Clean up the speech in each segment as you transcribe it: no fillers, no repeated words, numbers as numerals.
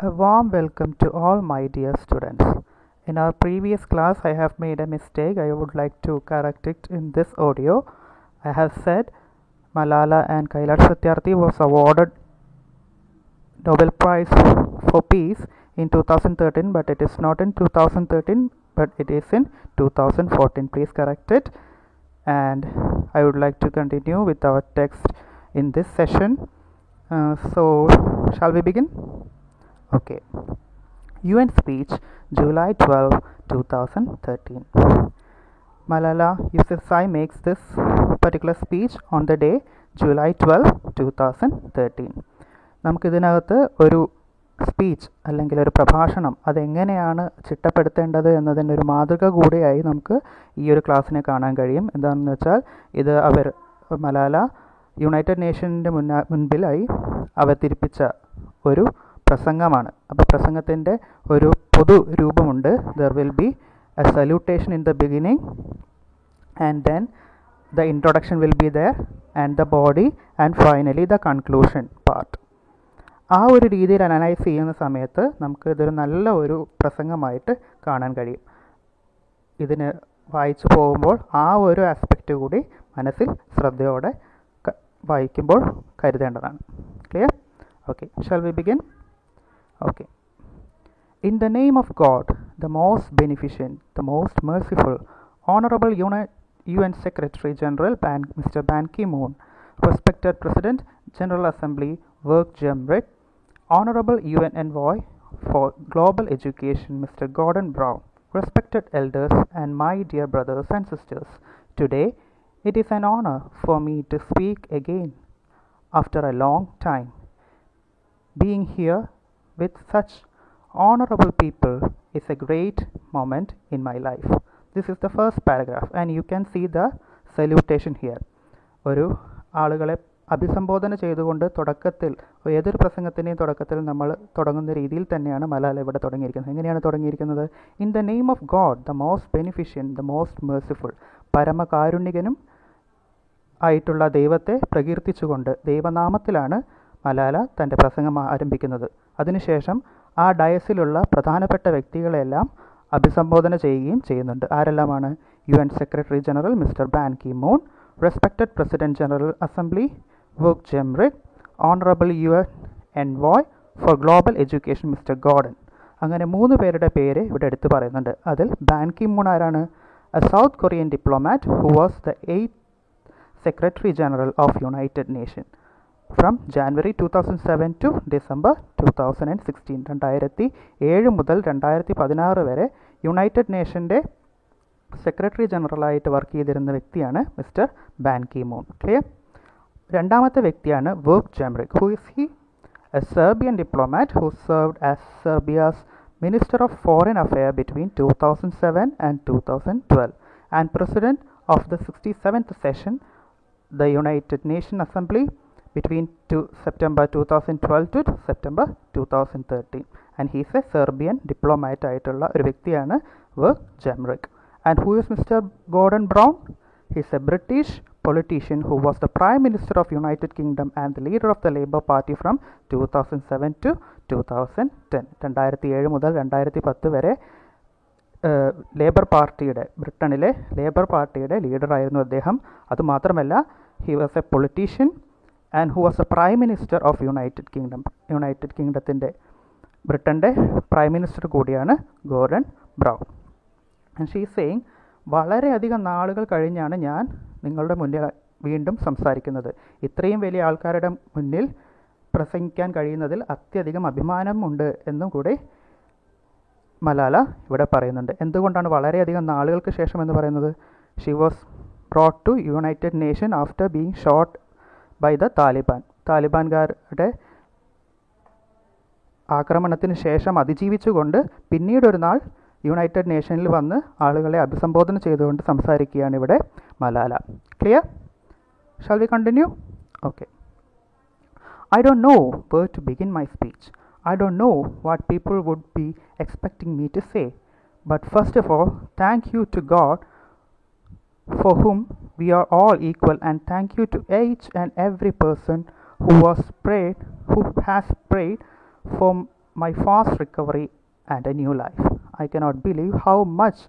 A warm welcome to all my dear students. In our previous class, I have made a mistake. I would like to correct it in this audio. I have said Malala and Kailash Satyarthi was awarded Nobel Prize for Peace in 2013, but it is not in 2013, but it is in 2014. Please correct it. And I would like to continue with our text in this session. So, shall we begin? Okay. UN speech, July 12, 2013. Malala Yousafzai makes this particular speech on the day July 12, 2013. നമുക്കിതിനകത്ത് ഒരു speech അല്ലെങ്കിൽ ഒരു പ്രഭാഷണം അതെങ്ങനെയാണ് ചിട്ടപ്പെടുത്തേണ്ടത് എന്നതിൻ്റെ ഒരു മാതൃക കൂടിയായി നമുക്ക് ഈ ഒരു ക്ലാസ്സിനെ കാണാൻ കഴിയും. എന്താണെന്ന് വെച്ചാൽ ഇത് മലാല യുണൈറ്റഡ് നേഷൻ്റെ മുൻപിലായി അവതരിപ്പിച്ച ഒരു പ്രസംഗമാണ്. അപ്പോൾ പ്രസംഗത്തിൻ്റെ ഒരു പൊതു രൂപമുണ്ട്. There will be a salutation in the beginning and then the introduction will be there and the body and finally the conclusion part. ആ ഒരു രീതിയിൽ അനലൈസ് ചെയ്യുന്ന സമയത്ത് നമുക്ക് ഇതൊരു നല്ല ഒരു പ്രസംഗമായിട്ട് കാണാൻ കഴിയും. ഇതിന് വായിച്ചു പോകുമ്പോൾ ആ ഒരു ആസ്പെക്റ്റ് കൂടി മനസ്സിൽ ശ്രദ്ധയോടെ വായിക്കുമ്പോൾ കരുതേണ്ടതാണ്. Clear? Okay, shall we begin? Okay. In the name of God, the most beneficent, the most merciful, Honorable UN Secretary General Mr. Ban Ki-moon, respected President, General Assembly, Work Jemrit, Honorable UN Envoy for Global Education, Mr. Gordon Brown, respected elders and my dear brothers and sisters, today it is an honor for me to speak again after a long time. Being here with such honorable people is a great moment in my life. This is the first paragraph and you can see the salutation here. ഒരു ആളുകളെ അഭിസംബോധന ചെയ്തുകൊണ്ട് തുടക്കത്തിൽ ഏതൊരു പ്രസംഗത്തിൻ്റെയും തുടക്കത്തിൽ നമ്മൾ തുടങ്ങുന്ന രീതിയിൽ തന്നെയാണ് മലാല ഇവിടെ തുടങ്ങിയിരിക്കുന്നത്. എങ്ങനെയാണ് തുടങ്ങിയിരിക്കുന്നത്? In the name of God, the most beneficent, the most merciful, പരമകാരുണികനും ആയിട്ടുള്ള ദൈവത്തെ പ്രകീർത്തിച്ചുകൊണ്ട് ദൈവനാമത്തിലാണ് മലാല തൻ്റെ പ്രസംഗം ആരംഭിക്കുന്നത്. അതിനുശേഷം ആ ഡയസിലുള്ള പ്രധാനപ്പെട്ട വ്യക്തികളെല്ലാം അഭിസംബോധന ചെയ്യുകയും ചെയ്യുന്നുണ്ട്. ആരെല്ലാമാണ്? UN Secretary General Mr. Ban Ki-moon, respected President General Assembly, Work Jemrit, Honorable UN Envoy for Global Education Mr. Gordon. അങ്ങനെ 3 പേരുടെ പേര് ഇവിടെ എടുത്തു പറയുന്നുണ്ട്. അതിൽ ബാൻ കി-മൂൺ ആരാണ്? A South Korean diplomat who was the 8th Secretary General of United Nations from January 2007 to December 2016. 2007 മുതൽ 2016 വരെ യുണൈറ്റഡ് നേഷൻ്റെ സെക്രട്ടറി ജനറലായിട്ട് വർക്ക് ചെയ്തിരുന്ന വ്യക്തിയാണ് മിസ്റ്റർ ബാൻ കി-മൂൺ. ക്ലിയർ? രണ്ടാമത്തെ വ്യക്തിയാണ് Vuk Jeremic. Who is he? A Serbian diplomat who served as Serbia's minister of foreign affair between 2007 and 2012 and president of the 67th session the United Nations Assembly between September 2012 to September 2013 and he is a Serbian diplomat ആയിട്ടുള്ള ഒരു വ്യക്തിയാണ് Vuk ജെംറിക്. And who is Mr. Gordon Brown? He is a British politician who was the Prime Minister of United Kingdom and the leader of the Labour Party from 2007 to 2010. 2007 മുതൽ 2010 വരെ ബ്രിട്ടനിലെ labour പാർട്ടിയുടെ ലീഡറായിരുന്നു അദ്ദേഹം. അതുമാത്രമല്ല, he was a politician and who was the Prime Minister of United Kingdom. United കിങ്ഡത്തിൻ്റെ ബ്രിട്ടൻ്റെ prime minister കൂടിയാണ് Gordon Brown. And she saying, വളരെയധികം നാളുകൾ കഴിഞ്ഞാണ് ഞാൻ നിങ്ങളുടെ മുന്നിൽ വീണ്ടും സംസാരിക്കുന്നത്. ഇത്രയും വലിയ ആൾക്കാരുടെ മുന്നിൽ പ്രസംഗിക്കാൻ കഴിയുന്നതിൽ അത്യധികം അഭിമാനമുണ്ട് എന്നും കൂടി മലാല ഇവിടെ പറയുന്നുണ്ട്. എന്തുകൊണ്ടാണ് വളരെയധികം നാളുകൾക്ക് ശേഷം എന്ന് പറയുന്നത്? She was brought to United Nation after being shot by the Taliban. താലിബാൻകാരുടെ ആക്രമണത്തിന് ശേഷം അതിജീവിച്ചുകൊണ്ട് പിന്നീടൊരു നാൾ യുണൈറ്റഡ് നേഷനിൽ വന്ന് ആളുകളെ അഭിസംബോധന ചെയ്തുകൊണ്ട് സംസാരിക്കുകയാണ് ഇവിടെ Malala. Clear? Shall we continue? Okay. I don't know where to begin my speech. I don't know what people would be expecting me to say. But first of all, thank you to God for whom we are all equal, and thank you to each and every person who has prayed for my fast recovery and a new life. I cannot believe how much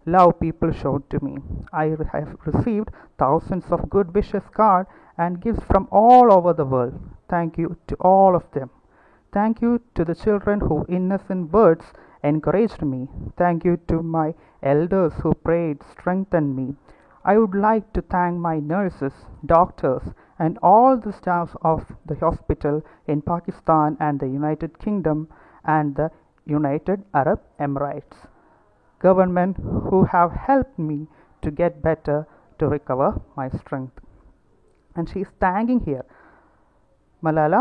love people showed to me. I have received thousands of good wishes cards and gifts from all over the world. Thank you to all of them. Thank you to the children whose innocent words encouraged me. Thank you to my elders who prayed, strengthened me. I would like to thank my nurses, doctors, and all the staff of the hospital in Pakistan and the United Kingdom and the United Arab Emirates government who have helped me to get better, to recover my strength. And she is thanking here. Malala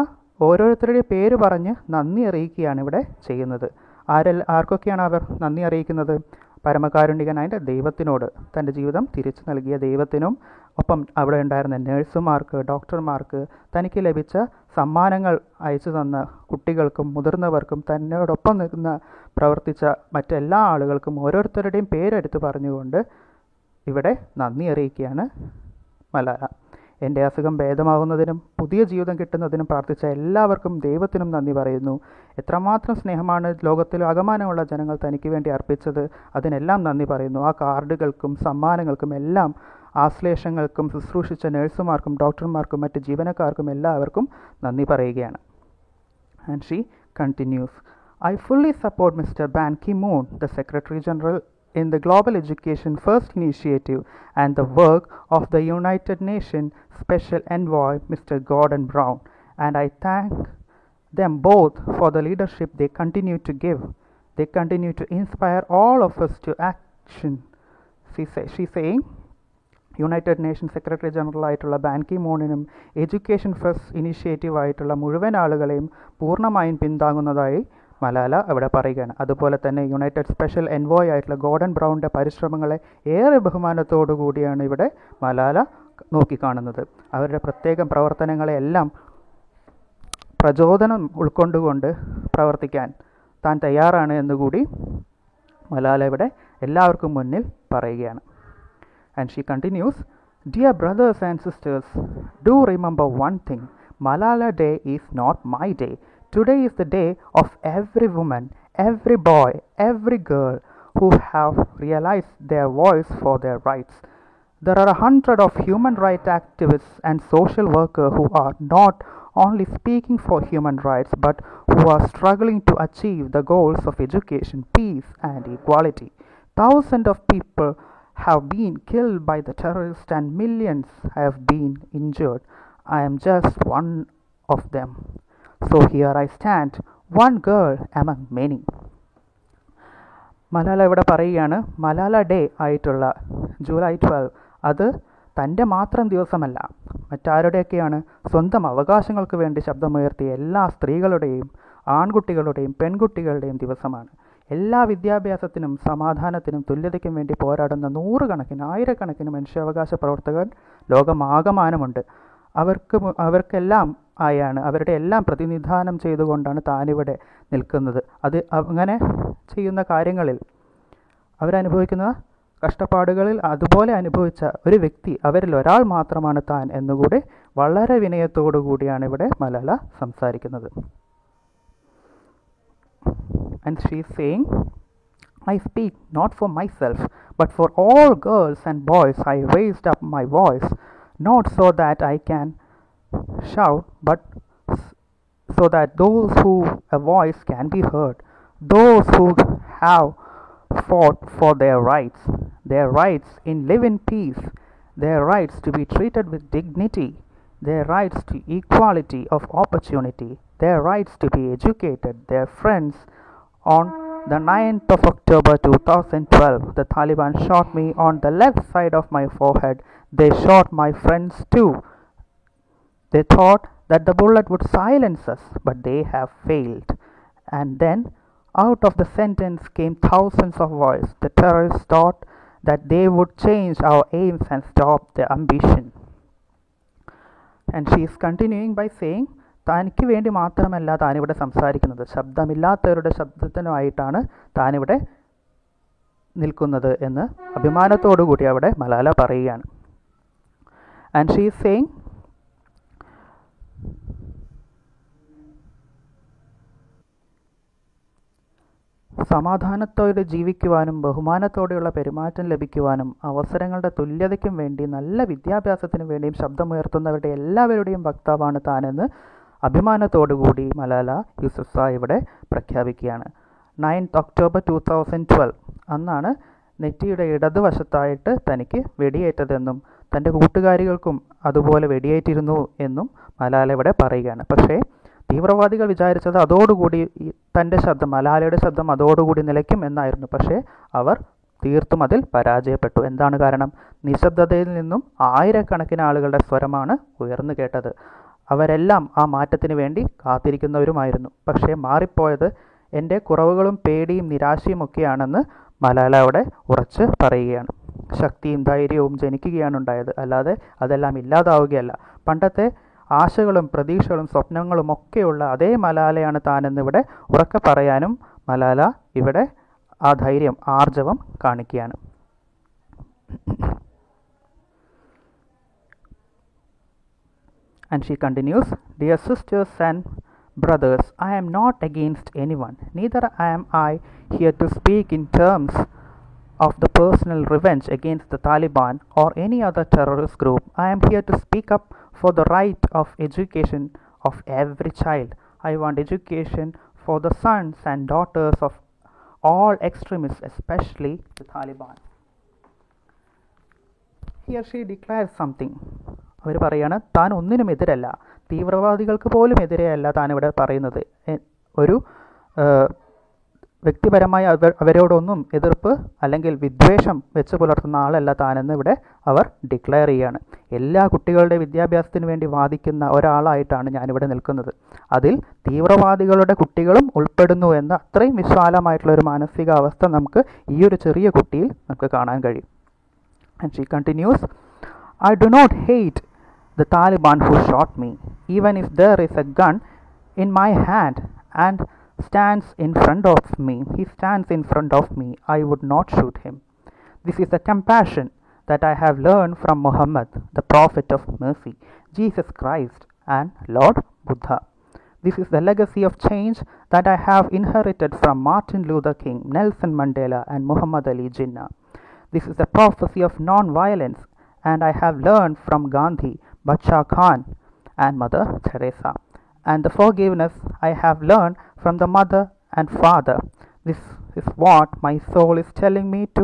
ഓരോരുത്തരുടെ പേര് പറഞ്ഞ് നന്ദി അറിയിക്കുകയാണ് ഇവിടെ ചെയ്യുന്നത്. ആർക്കൊക്കെയാണ് അവർ നന്ദി അറിയിക്കുന്നത്? പരമകാരുണികനായ ദൈവത്തിനോട്, തൻ്റെ ജീവിതം തിരിച്ചു നൽകിയ ദൈവത്തിനും, ഒപ്പം അവിടെ ഉണ്ടായിരുന്ന നഴ്സുമാർക്ക്, ഡോക്ടർമാർക്ക്, തനിക്ക് ലഭിച്ച സമ്മാനങ്ങൾ അയച്ചു തന്ന കുട്ടികൾക്കും മുതിർന്നവർക്കും, തന്നോടൊപ്പം നിൽക്കുന്ന പ്രവർത്തിച്ച മറ്റെല്ലാ ആളുകൾക്കും ഓരോരുത്തരുടെയും പേരെടുത്ത് പറഞ്ഞുകൊണ്ട് ഇവിടെ നന്ദി അറിയിക്കുകയാണ് മലാല. എൻ്റെ അസുഖം ഭേദമാകുന്നതിനും പുതിയ ജീവിതം കിട്ടുന്നതിനും പ്രാർത്ഥിച്ച എല്ലാവർക്കും ദൈവത്തിനും നന്ദി പറയുന്നു. എത്രമാത്രം സ്നേഹമാണ് ലോകത്തിൽ ആകമാനമുള്ള ജനങ്ങൾ തനിക്ക് വേണ്ടി അർപ്പിച്ചത്, അതിനെല്ലാം നന്ദി പറയുന്നു. ആ കാർഡുകൾക്കും സമ്മാനങ്ങൾക്കും എല്ലാം, ആശ്ലേഷങ്ങൾക്കും ശുശ്രൂഷിച്ച നഴ്സുമാർക്കും ഡോക്ടർമാർക്കും മറ്റ് ജീവനക്കാർക്കും എല്ലാവർക്കും നന്ദി പറയുകയാണ്. And she continuous. I fully support Mr. Ban Ki-moon, the Secretary General, in the Global Education First initiative and the work of the United Nations Special Envoy, Mr. Gordon Brown, and I thank them both for the leadership they continue to give. They continue to inspire all of us to action. She's saying, United Nation secretary general ആയിട്ടുള്ള Ban Ki മൂണിനും education first initiative ആയിട്ടുള്ള മുഴുവൻ ആളുകളെയും പൂർണ്ണമായും പിന്താങ്ങുന്നതായി മലാല അവിടെ പറയുകയാണ്. അതുപോലെ തന്നെ യുണൈറ്റഡ് സ്പെഷ്യൽ എൻവോയ് ആയിട്ടുള്ള ഗോർഡൻ ബ്രൗണിൻ്റെ പരിശ്രമങ്ങളെ ഏറെ ബഹുമാനത്തോടു കൂടിയാണ് ഇവിടെ മലാല നോക്കിക്കാണുന്നത്. അവരുടെ പ്രത്യേക പ്രവർത്തനങ്ങളെല്ലാം പ്രചോദനം ഉൾക്കൊണ്ടുകൊണ്ട് പ്രവർത്തിക്കാൻ താൻ തയ്യാറാണ് എന്നുകൂടി മലാല ഇവിടെ എല്ലാവർക്കും മുന്നിൽ പറയുകയാണ്. And she continues, Dear brothers and sisters, do remember one thing. Malala Day is not my day. Today is the day of every woman, every boy, every girl who have realized their voice for their rights. There are 100 of human rights activists and social workers who are not only speaking for human rights but who are struggling to achieve the goals of education, peace and equality. Thousands of people have been killed by the terrorists and millions have been injured. I am just one of them. So here I stand, one girl among many. Malala ഇവിടെ പറയുകയാണ്, Malala day ആയിട്ടുള്ള July 12 അത് തൻ്റെ മാത്രം ദിവസമല്ല, മറ്റാരുടെയൊക്കെയാണ്? സ്വന്തം അവകാശങ്ങൾക്ക് വേണ്ടി ശബ്ദമുയർത്തിയ എല്ലാ സ്ത്രീകളുടെയും ആൺകുട്ടികളുടെയും പെൺകുട്ടികളുടെയും ദിവസമാണ്. എല്ലാ വിദ്യാഭ്യാസത്തിനും സമാധാനത്തിനും തുല്യതയ്ക്കും വേണ്ടി പോരാടുന്ന നൂറുകണക്കിന് ആയിരക്കണക്കിന് മനുഷ്യാവകാശ പ്രവർത്തകർ ലോകമാകമാനമുണ്ട്. അവർക്കെല്ലാം ആയാണ്, അവരുടെ എല്ലാം പ്രതിനിധാനം ചെയ്തുകൊണ്ടാണ് താനിവിടെ നിൽക്കുന്നത്. അത് അങ്ങനെ ചെയ്യുന്ന കാര്യങ്ങളിൽ അവരനുഭവിക്കുന്ന കഷ്ടപ്പാടുകളിൽ അതുപോലെ അനുഭവിച്ച ഒരു വ്യക്തി, അവരിൽ ഒരാൾ മാത്രമാണ് താൻ എന്നുകൂടി വളരെ വിനയത്തോടു കൂടിയാണ് ഇവിടെ മലാല സംസാരിക്കുന്നത്. And she is saying, I speak not for myself, but for all girls and boys. I raised up my voice, not so that I can shout, but so that those who a voice can be heard, those who have fought for their rights in live in peace, their rights to be treated with dignity, their rights to equality of opportunity, their rights to be educated, their friends. On the 9th of October 2012, the Taliban shot me on the left side of my forehead. They shot my friends too. They thought that the bullet would silence us, but they have failed. And then, out of the sentence came thousands of voices. The terrorists thought that they would change our aims and stop their ambition. And she is continuing by saying, തനിക്ക് വേണ്ടി മാത്രമല്ല താനിവിടെ സംസാരിക്കുന്നത്, ശബ്ദമില്ലാത്തവരുടെ ശബ്ദത്തിനുമായിട്ടാണ് താനിവിടെ നിൽക്കുന്നത് എന്ന് അഭിമാനത്തോടു കൂടി അവിടെ മലാല പറയുകയാണ്. ആൻഡ് ഷീ ഈസ് സേയിങ്, സമാധാനത്തോടെ ജീവിക്കുവാനും ബഹുമാനത്തോടെയുള്ള പെരുമാറ്റം ലഭിക്കുവാനും അവസരങ്ങളുടെ തുല്യതയ്ക്കും വേണ്ടി നല്ല വിദ്യാഭ്യാസത്തിനു വേണ്ടിയും ശബ്ദമുയർത്തുന്നവരുടെ എല്ലാവരുടെയും വക്താവാണ് താനെന്ന് അഭിമാനത്തോടുകൂടി മലാല യൂസഫ്സായ് ഇവിടെ പ്രഖ്യാപിക്കുകയാണ്. 9th October 2012 അന്നാണ് നെറ്റിയുടെ ഇടതുവശത്തായിട്ട് തനിക്ക് വെടിയേറ്റതെന്നും തൻ്റെ കൂട്ടുകാരികൾക്കും അതുപോലെ വെടിയേറ്റിരുന്നു എന്നും മലാല ഇവിടെ പറയുകയാണ്. പക്ഷേ തീവ്രവാദികൾ വിചാരിച്ചത് അതോടുകൂടി തൻ്റെ ശബ്ദം, മലാലയുടെ ശബ്ദം അതോടുകൂടി നിലയ്ക്കും എന്നായിരുന്നു. പക്ഷേ അവർ തീർത്തും അതിൽ പരാജയപ്പെട്ടു. എന്താണ് കാരണം? നിശബ്ദതയിൽ നിന്നും ആയിരക്കണക്കിന് ആളുകളുടെ സ്വരമാണ് ഉയർന്നു കേട്ടത്. അവരെല്ലാം ആ മാറ്റത്തിന് വേണ്ടി കാത്തിരിക്കുന്നവരുമായിരുന്നു. പക്ഷേ മാറിപ്പോയത് എൻ്റെ കുറവുകളും പേടിയും നിരാശയും ഒക്കെയാണെന്ന് മലാല അവിടെ ഉറച്ച് പറയുകയാണ്. ശക്തിയും ധൈര്യവും ജനിക്കുകയാണ് ഉണ്ടായത്, അല്ലാതെ അതെല്ലാം ഇല്ലാതാവുകയല്ല. പണ്ടത്തെ ആശകളും പ്രതീക്ഷകളും സ്വപ്നങ്ങളും ഒക്കെയുള്ള അതേ മലാലയാണ് താനെന്നിവിടെ ഉറക്കെ പറയാനും മലാല ഇവിടെ ആ ധൈര്യം, ആർജവം കാണിക്കുകയാണ്. And she continues, "Dear sisters and brothers, I am not against anyone. Neither am I here to speak in terms of the personal revenge against the Taliban or any other terrorist group. I am here to speak up for the right of education of every child. I want education for the sons and daughters of all extremists, especially the Taliban." Here she declares something. അവർ പറയാണ്, താൻ ഒന്നിനും എതിരല്ല, തീവ്രവാദികൾക്ക് പോലും എതിരെയല്ല താനിവിടെ പറയുന്നത്. ഒരു വ്യക്തിപരമായി അവരോടൊന്നും എതിർപ്പ് അല്ലെങ്കിൽ വിദ്വേഷം വെച്ച് പുലർത്തുന്ന ആളല്ല താനെന്ന് ഇവിടെ അവർ ഡിക്ലെയർ ചെയ്യുകയാണ്. എല്ലാ കുട്ടികളുടെ വിദ്യാഭ്യാസത്തിന് വേണ്ടി വാദിക്കുന്ന ഒരാളായിട്ടാണ് ഞാനിവിടെ നിൽക്കുന്നത്. അതിൽ തീവ്രവാദികളുടെ കുട്ടികളും ഉൾപ്പെടുന്നു എന്ന അത്രയും വിശാലമായിട്ടുള്ള ഒരു മാനസികാവസ്ഥ നമുക്ക് ഈ ഒരു ചെറിയ കുട്ടിയിൽ നമുക്ക് കാണാൻ കഴിയും. And she continues, "I do not hate the Taliban who shot me. Even if there is a gun in my hand and he stands in front of me, I would not shoot him. This is the compassion that I have learned from Muhammad, the prophet of mercy, Jesus Christ and Lord Buddha. This is the legacy of change that I have inherited from Martin Luther King, Nelson Mandela and Muhammad Ali Jinnah. This is the prophecy of non-violence and I have learned from Gandhi, Bacha Khan and Mother Teresa. And the forgiveness I have learned from the mother and father. This is what my soul is telling me, to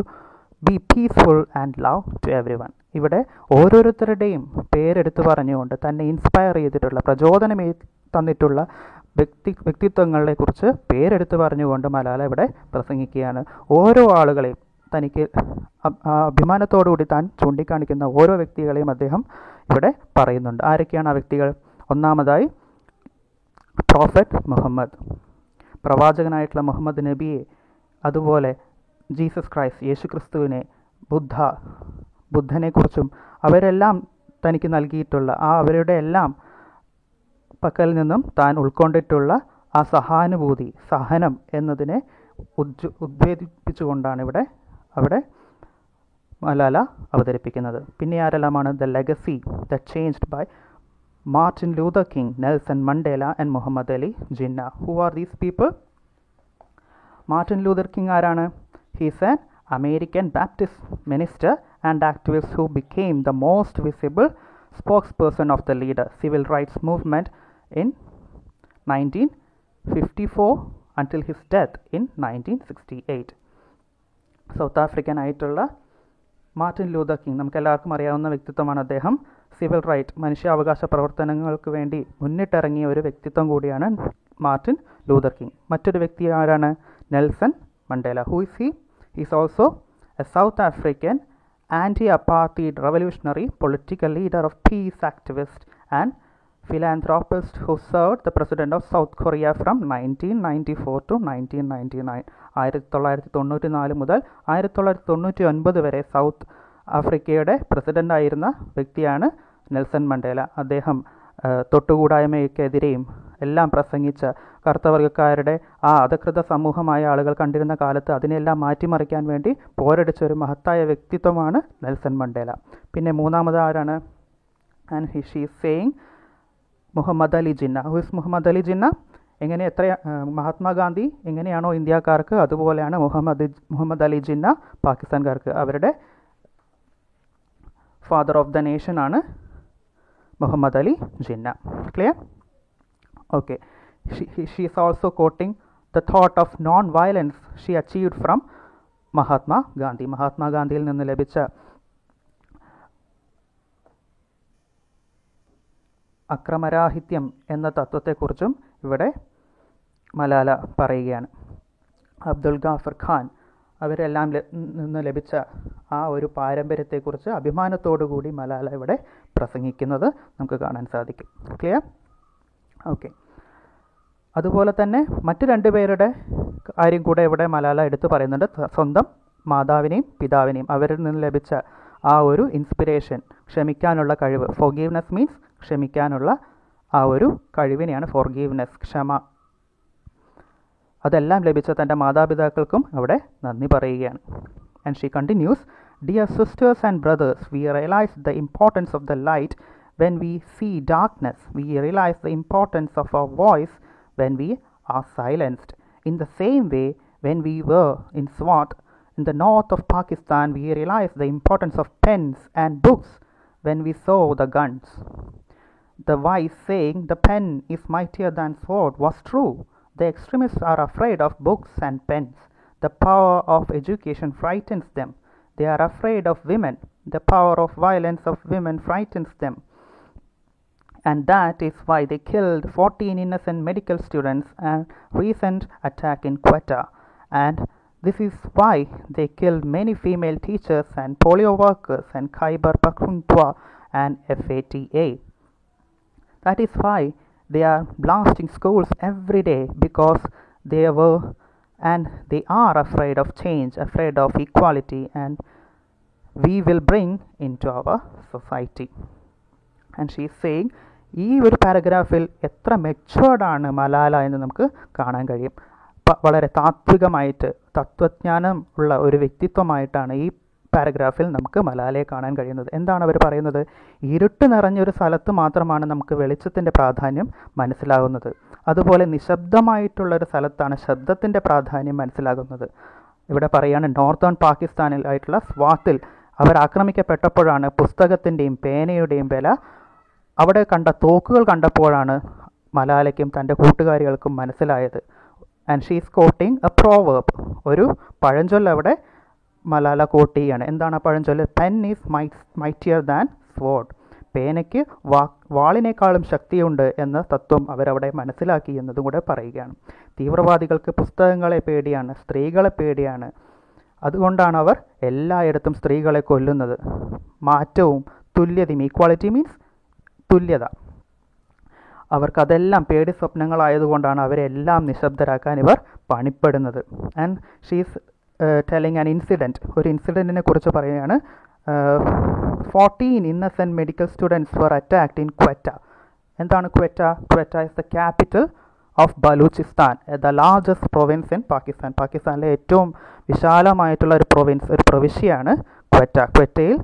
be peaceful and love to everyone." ഇവിടെ ഓരോരുത്തരുടെയും പേരെടുത്ത് പറഞ്ഞുകൊണ്ട് തന്നെ inspire ചെയ്തിട്ടുള്ള, പ്രചോദനം തന്നിട്ടുള്ള വ്യക്തിത്വങ്ങളെ കുറിച്ച് പേരെടുത്ത് പറഞ്ഞുകൊണ്ട് മലാല ഇവിടെ പ്രസംഗിക്കുകയാണ്. ഓരോ ആളുകളെയും തനിക്ക് അഭിമാനത്തോടുകൂടി താൻ ചൂണ്ടിക്കാണിക്കുന്ന ഓരോ വ്യക്തികളെയും അദ്ദേഹം ഇവിടെ പറയുന്നുണ്ട്. ആരൊക്കെയാണ് ആ വ്യക്തികൾ? ഒന്നാമതായി പ്രോഫറ്റ് മുഹമ്മദ്, പ്രവാചകനായിട്ടുള്ള മുഹമ്മദ് നബിയെ, അതുപോലെ ജീസസ് ക്രൈസ്റ്റ്, യേശുക്രിസ്തുവിനെ, ബുദ്ധനെക്കുറിച്ചും അവരെല്ലാം തനിക്ക് നൽകിയിട്ടുള്ള അവരുടെ എല്ലാം പക്കൽ നിന്നും താൻ ഉൾക്കൊണ്ടിട്ടുള്ള ആ സഹാനുഭൂതി, സഹനം എന്നതിനെ ഉദ്വേദിപ്പിച്ചുകൊണ്ടാണ് അവിടെ മലാല അവതരിപ്പിക്കുന്നത്. പിന്നെ ആരെല്ലാമാണ്? The legacy that changed by Martin Luther King, Nelson Mandela and Muhammad Ali Jinnah. Who are these people? Martin Luther King ആരാണ്? He is an American Baptist minister and activist who became the most visible spokesperson of the leader civil rights movement in 1954 until his death in 1968. South African ആയിട്ടുള്ള Martin Luther king, നമുക്കെല്ലാവർക്കും അറിയാവുന്ന വ്യക്തിത്വമാണ് അദ്ദേഹം. Civil right, മനുഷ്യാവകാശ പ്രവർത്തനങ്ങൾക്ക് വേണ്ടി മുന്നിട്ടിറങ്ങിയ ഒരു വ്യക്തിത്വം കൂടിയാണ് മാർട്ടിൻ ലൂതർ കിങ്. മറ്റൊരു വ്യക്തി ആരാണ്? Nelson Mandela. Who is he? Is also A south African anti-apartheid revolutionary, political leader of peace activist and philanthropist who served the president of South Korea from 1994 to 1999. 1994 മുതൽ 1999 വരെ south ആഫ്രിക്കയുടെ president ആയിരുന്ന വ്യക്തിയാണ് Nelson Mandela. അദ്ദേഹം തൊട്ടുകൂടായ്മയ്ക്കെതിരെയും എല്ലാം പ്രസംഗിച്ച, കറുത്തവർഗക്കാരുടെ ആ അധകൃത സമൂഹമായ ആളുകൾ കണ്ടിരുന്ന കാലത്ത് അതിനെല്ലാം മാറ്റിമറിക്കാൻ വേണ്ടി പോരടിച്ച ഒരു മഹത്തായ വ്യക്തിത്വമാണ് നെൽസൺ മണ്ടേല. പിന്നെ മൂന്നാമത് ആരാണ്? And she is saying Muhammad Ali Jinnah. Who is Muhammad Ali Jinnah? എങ്ങനെ മഹാത്മാഗാന്ധി എങ്ങനെയാണോ ഇന്ത്യക്കാർക്ക്, അതുപോലെയാണ് മുഹമ്മദ് അലി ജിന്ന പാകിസ്ഥാൻകാർക്ക്. അവരുടെ ഫാദർ ഓഫ് ദ നേഷൻ ആണ് Muhammad Ali Jinnah. Clear? Okay. She is also quoting the thought of non-violence she achieved from Mahatma Gandhi. മഹാത്മാഗാന്ധിയിൽ നിന്ന് ലഭിച്ച അക്രമരാഹിത്യം എന്ന തത്വത്തെക്കുറിച്ചും ഇവിടെ മലാല പറയുകയാണ്. അബ്ദുൽ ഗാഫർ ഖാൻ അവരെല്ലാം നിന്ന് ലഭിച്ച ആ ഒരു പാരമ്പര്യത്തെക്കുറിച്ച് അഭിമാനത്തോടുകൂടി മലാല ഇവിടെ പ്രസംഗിക്കുന്നത് നമുക്ക് കാണാൻ സാധിക്കും. ക്ലിയർ? ഓക്കെ. അതുപോലെ തന്നെ മറ്റ് രണ്ടുപേരുടെ കാര്യം കൂടെ ഇവിടെ മലാല എടുത്തു പറയുന്നുണ്ട്. സ്വന്തം മാതാവിനെയും പിതാവിനെയും അവരിൽ നിന്ന് ലഭിച്ച ആ ഒരു ഇൻസ്പിരേഷൻ, ക്ഷമിക്കാനുള്ള കഴിവ്. ഫോർഗീവ്നെസ് മീൻസ് ക്ഷമിക്കാനുള്ള ആ ഒരു കഴിവിനെയാണ് ഫോർഗീവ്നെസ്, ക്ഷമ. അതെല്ലാം ലഭിച്ച തൻ്റെ മാതാപിതാക്കൾക്കും അവിടെ നന്ദി പറയുകയാണ്. And she continuous, dear sisters and brothers, V realise the importance of the light when we see darkness. We realize the importance of our voice when we are silenced. In the same way, when we were in Swat, in the north of Pakistan, we realized the importance of pens and books when we saw the guns. The wise saying, "The pen is mightier than sword," was true. The extremists are afraid of books and pens. The power of education frightens them. They are afraid of women. The power of violence of women frightens them. And that is why they killed 14 innocent medical students and recent attack in Quetta. And this is why they killed many female teachers and polio workers and Khyber Pakhtunkhwa and FATA. That is why they are blasting schools every day, because they were and they are afraid of change, afraid of equality, and we will bring into our society. And she is saying, ഈ ഒരു പാരഗ്രാഫിൽ എത്ര മെച്ചുവേർഡാണ് മലാല എന്ന് നമുക്ക് കാണാൻ കഴിയും. വളരെ താത്വികമായിട്ട് തത്വജ്ഞാനം ഉള്ള ഒരു വ്യക്തിത്വമായിട്ടാണ് ഈ പാരഗ്രാഫിൽ നമുക്ക് മലാലയെ കാണാൻ കഴിയുന്നത്. എന്താണ് അവർ പറയുന്നത്? ഇരുട്ട് നിറഞ്ഞൊരു സ്ഥലത്ത് മാത്രമാണ് നമുക്ക് വെളിച്ചത്തിൻ്റെ പ്രാധാന്യം മനസ്സിലാകുന്നത്. അതുപോലെ നിശബ്ദമായിട്ടുള്ളൊരു സ്ഥലത്താണ് ശബ്ദത്തിൻ്റെ പ്രാധാന്യം മനസ്സിലാകുന്നത്. ഇവിടെ പറയുകയാണ്, നോർത്തേൺ പാകിസ്ഥാനിലായിട്ടുള്ള സ്വാത്തിൽ അവർ ആക്രമിക്കപ്പെട്ടപ്പോഴാണ് പുസ്തകത്തിൻ്റെയും പേനയുടെയും വില, അവിടെ കണ്ട തോക്കുകൾ കണ്ടപ്പോഴാണ് മലാലയ്ക്കും തൻ്റെ കൂട്ടുകാരികൾക്കും മനസ്സിലായത്. And she is quoting a proverb, ഒരു പഴഞ്ചൊല്ല് അവിടെ മലാല കോട്ട് ചെയ്യാണ്. എന്താണ് ആ പഴഞ്ചൊല്ല്? Pen is mightier than sword. പേനയ്ക്ക് വാളിനേക്കാളും ശക്തിയുണ്ട് എന്ന തത്വം അവരവിടെ മനസ്സിലാക്കി എന്നതും കൂടെ പറയുകയാണ്. തീവ്രവാദികൾക്ക് പുസ്തകങ്ങളെ പേടിയാണ്, സ്ത്രീകളെ പേടിയാണ്. അതുകൊണ്ടാണ് അവർ എല്ലായിടത്തും സ്ത്രീകളെ കൊല്ലുന്നത്. മാറ്റവും തുല്യതയും, ഈക്വാലിറ്റി മീൻസ് തുല്യത, അവർക്കതെല്ലാം പേടി സ്വപ്നങ്ങളായതുകൊണ്ടാണ് അവരെല്ലാം നിശബ്ദരാക്കാൻ ഇവർ പണിപ്പെടുന്നത്. And she's telling an incident, ഒരു ഇൻസിഡൻറ്റിനെ കുറിച്ച് പറയുകയാണ്. 14 innocent medical students were attacked in Quetta. എന്താണ് Quetta? Quetta is the capital of Baluchistan, the largest province in Pakistan. പാകിസ്ഥാനിലെ ഏറ്റവും വിശാലമായിട്ടുള്ള ഒരു പ്രവിശ്യയാണ് ക്വറ്റ. ക്വറ്റയിൽ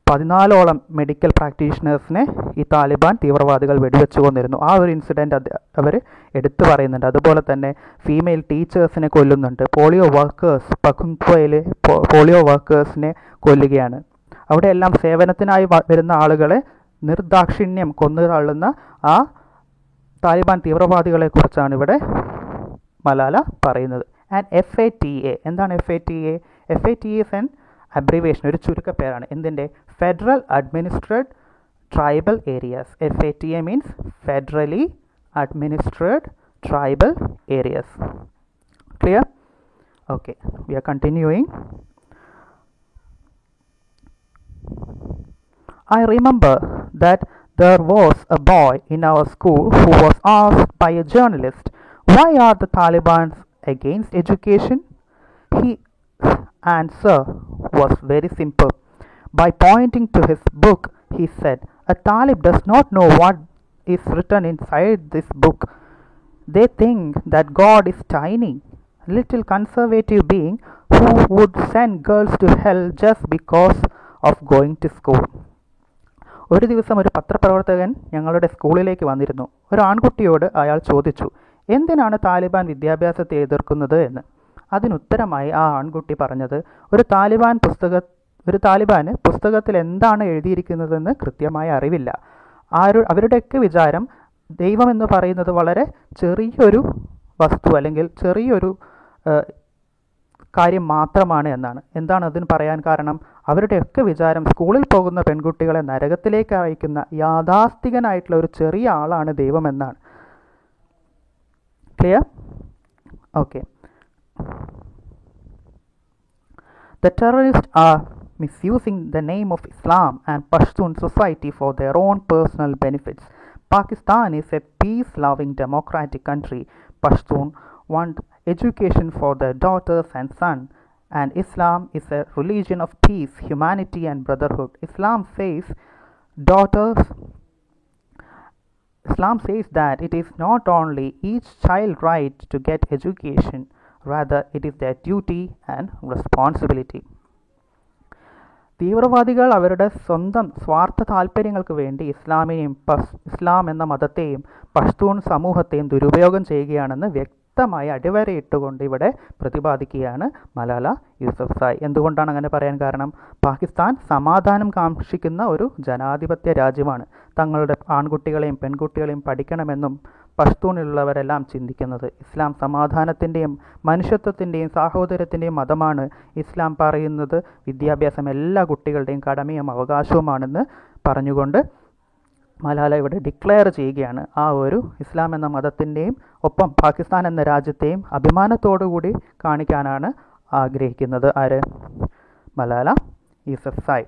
14ഓളം മെഡിക്കൽ പ്രാക്ടീഷണേഴ്സിനെ ഈ താലിബാൻ തീവ്രവാദികൾ വെടിവെച്ചു കൊന്നിരുന്നു. ആ ഒരു ഇൻസിഡൻറ്റ് അവർ എടുത്തു പറയുന്നുണ്ട്. അതുപോലെ തന്നെ ഫീമെയിൽ ടീച്ചേഴ്സിനെ കൊല്ലുന്നുണ്ട്. പോളിയോ വർക്കേഴ്സ്, പഖുൻഖ്വയിലെ പോളിയോ വർക്കേഴ്സിനെ കൊല്ലുകയാണ്. അവിടെയെല്ലാം സേവനത്തിനായി വരുന്ന ആളുകളെ നിർദാക്ഷിണ്യം കൊന്നു തള്ളുന്ന ആ താലിബാൻ തീവ്രവാദികളെക്കുറിച്ചാണ് ഇവിടെ മലാല പറയുന്നത്. ആൻഡ് FATA, എന്താണ് FATA? FATA is an abbreviation, ഒരു ചുരുക്കപ്പേരാണ്. എന്തിൻ്റെ? Federal administered tribal areas. FATA means federally administered tribal areas. Clear? Okay, we are continuing. I remember that there was a boy in our school who was asked by a journalist, "Why are the Taliban against education?" His answer was very simple. By pointing to his book, he said, "A Talib does not know what is written inside this book. They think that God is tiny, little conservative being who would send girls to hell just because of going to school." ഒരു ദിവസം ഒരു പത്രപ്രവർത്തകൻ ഞങ്ങളുടെ സ്കൂളിലേക്ക് വന്നിരുന്നു. ഒരു ആൺകുട്ടിയോട് അയാൾ ചോദിച്ചു, എന്തിനാണ് താലിബാൻ വിദ്യാഭ്യാസത്തെ എതിർക്കുന്നത് എന്ന്. അതിനുത്തരമായി ആ ആൺകുട്ടി പറഞ്ഞത്, ഒരു താലിബാന് പുസ്തകത്തിൽ എന്താണ് എഴുതിയിരിക്കുന്നതെന്ന് കൃത്യമായി അറിവില്ല. അവരുടെയൊക്കെ വിചാരം ദൈവം എന്ന് പറയുന്നത് വളരെ ചെറിയൊരു വസ്തു അല്ലെങ്കിൽ ചെറിയൊരു കാര്യം മാത്രമാണ് എന്നാണ്. എന്താണ് അതിന് പറയാൻ കാരണം? അവരുടെയൊക്കെ വിചാരം സ്കൂളിൽ പോകുന്ന പെൺകുട്ടികളെ നരകത്തിലേക്ക് അയക്കുന്ന യാഥാസ്ഥികനായിട്ടുള്ള ഒരു ചെറിയ ആളാണ് ദൈവം എന്നാണ്. Clear? Okay. The terrorists are misusing the name of Islam and Pashtun society for their own personal benefits. Pakistan is a peace-loving democratic country. Pashtun want education for their daughters and sons, and Islam is a religion of peace, humanity and brotherhood. Islam says that it is not only each child's right to get education, rather it is their duty and responsibility. തീവ്രവാദികൾ അവരുടെ സ്വന്തം സ്വാർത്ഥ താല്പര്യങ്ങൾക്ക് വേണ്ടി ഇസ്ലാം എന്ന മതത്തെയും പഷ്തൂൺ സമൂഹത്തെയും ദുരുപയോഗം ചെയ്യുകയാണെന്ന് വ്യക്തമായി അടിവരയിട്ടുകൊണ്ട് ഇവിടെ പ്രതിപാദിക്കുകയാണ് മലാല യൂസഫ്സായ്. എന്തുകൊണ്ടാണ് അങ്ങനെ പറയാൻ കാരണം? പാകിസ്ഥാൻ സമാധാനം കാക്ഷിക്കുന്ന ഒരു ജനാധിപത്യ രാജ്യമാണ്. തങ്ങളുടെ ആൺകുട്ടികളെയും പെൺകുട്ടികളെയും പഠിക്കണമെന്നും പഷ്തൂണിലുള്ളവരെല്ലാം ചിന്തിക്കുന്നത്. ഇസ്ലാം സമാധാനത്തിൻ്റെയും മനുഷ്യത്വത്തിൻ്റെയും സാഹോദര്യത്തിൻ്റെയും മതമാണ്. ഇസ്ലാം പറയുന്നത് വിദ്യാഭ്യാസം എല്ലാ കുട്ടികളുടെയും കടമയും അവകാശവുമാണെന്ന് പറഞ്ഞുകൊണ്ട് മലാല ഇവിടെ ഡിക്ലെയർ ചെയ്യുകയാണ് ആ ഒരു ഇസ്ലാം എന്ന മതത്തിൻ്റെയും ഒപ്പം പാകിസ്ഥാൻ എന്ന രാജ്യത്തെയും അഭിമാനത്തോടുകൂടി കാണിക്കാനാണ് ആഗ്രഹിക്കുന്നത് ആര്? മലാല യൂസഫ്സായ്.